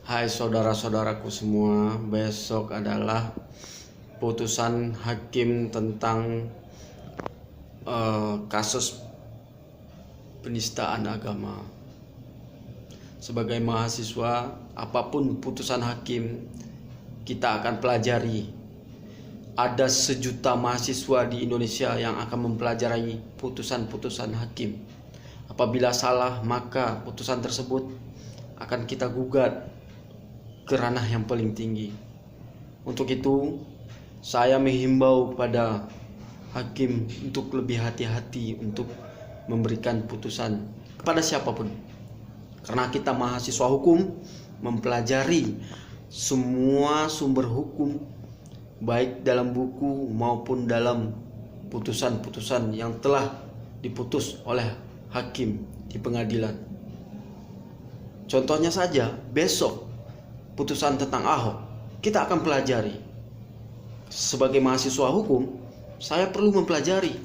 Hai saudara-saudaraku semua, besok adalah putusan hakim tentang kasus penistaan agama. Sebagai mahasiswa, apapun putusan hakim, kita akan pelajari. Ada 1 juta mahasiswa di Indonesia yang akan mempelajari putusan-putusan hakim. Apabila salah, maka putusan tersebut akan kita gugat ke ranah yang paling tinggi. Untuk itu, saya menghimbau pada hakim untuk lebih hati-hati untuk memberikan putusan kepada siapapun. Karena kita mahasiswa hukum mempelajari semua sumber hukum, baik dalam buku maupun dalam putusan-putusan yang telah diputus oleh hakim di pengadilan. Contohnya saja, besok putusan tentang Ahok kita akan pelajari. Sebagai mahasiswa hukum, saya perlu mempelajari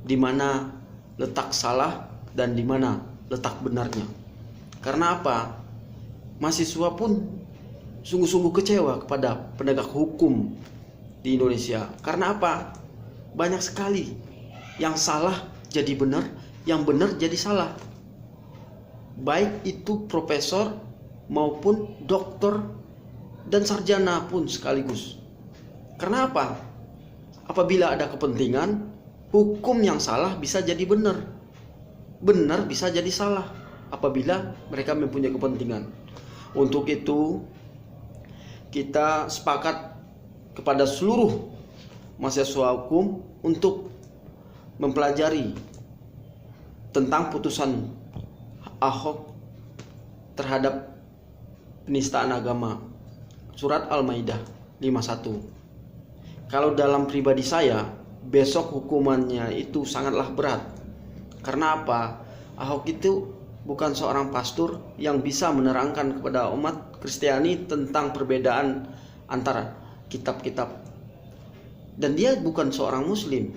di mana letak salah dan di mana letak benarnya. Karena apa? Mahasiswa pun sungguh-sungguh kecewa kepada penegak hukum di Indonesia. Karena apa? Banyak sekali yang salah jadi benar, yang benar jadi salah. Baik itu profesor maupun dokter dan sarjana pun sekaligus. Karena apa? Apabila ada kepentingan, hukum yang salah bisa jadi benar, benar bisa jadi salah apabila mereka mempunyai kepentingan. Untuk itu, kita sepakat kepada seluruh mahasiswa hukum untuk mempelajari tentang putusan Ahok terhadap penistaan agama, surat Al-Maidah 51. Kalau dalam pribadi saya, besok hukumannya itu sangatlah berat. Karena apa? Ahok itu bukan seorang pastor yang bisa menerangkan kepada umat Kristiani tentang perbedaan antara kitab-kitab. Dan dia bukan seorang muslim.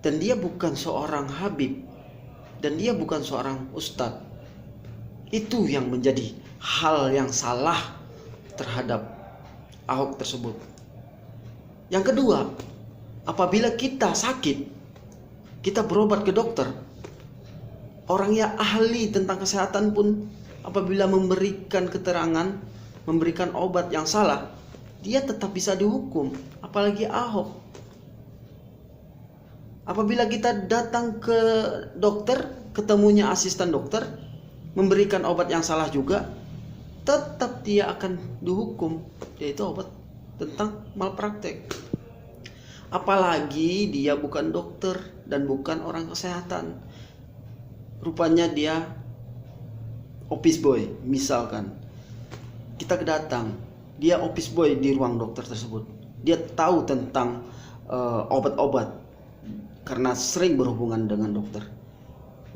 Dan dia bukan seorang habib. Dan dia bukan seorang ustadz. Itu yang menjadi hal yang salah terhadap Ahok tersebut. Yang kedua, apabila kita sakit, kita berobat ke dokter, orang yang ahli tentang kesehatan pun apabila memberikan keterangan, memberikan obat yang salah, dia tetap bisa dihukum. Apalagi Ahok. Apabila kita datang ke dokter, ketemunya asisten dokter, memberikan obat yang salah juga, tetap dia akan dihukum, yaitu obat tentang malpraktek. Apalagi dia bukan dokter dan bukan orang kesehatan. Rupanya dia office boy, misalkan. Kita kedatang, dia office boy di ruang dokter tersebut. Dia tahu tentang obat-obat karena sering berhubungan dengan dokter.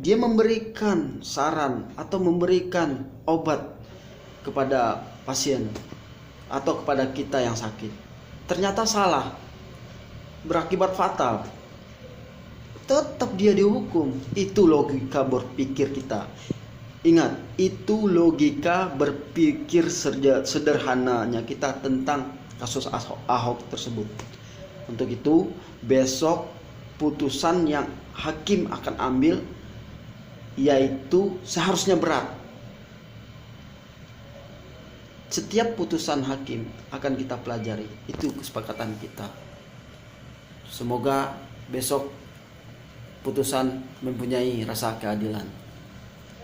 Dia memberikan saran atau memberikan obat kepada pasien atau kepada kita yang sakit. Ternyata salah, berakibat fatal. Tetap dia dihukum. Itu logika berpikir kita. Ingat, itu logika berpikir sederhananya kita tentang kasus Ahok tersebut. Untuk itu, besok putusan yang hakim akan ambil yaitu seharusnya berat. Setiap putusan hakim akan kita pelajari. Itu kesepakatan kita. Semoga besok putusan mempunyai rasa keadilan.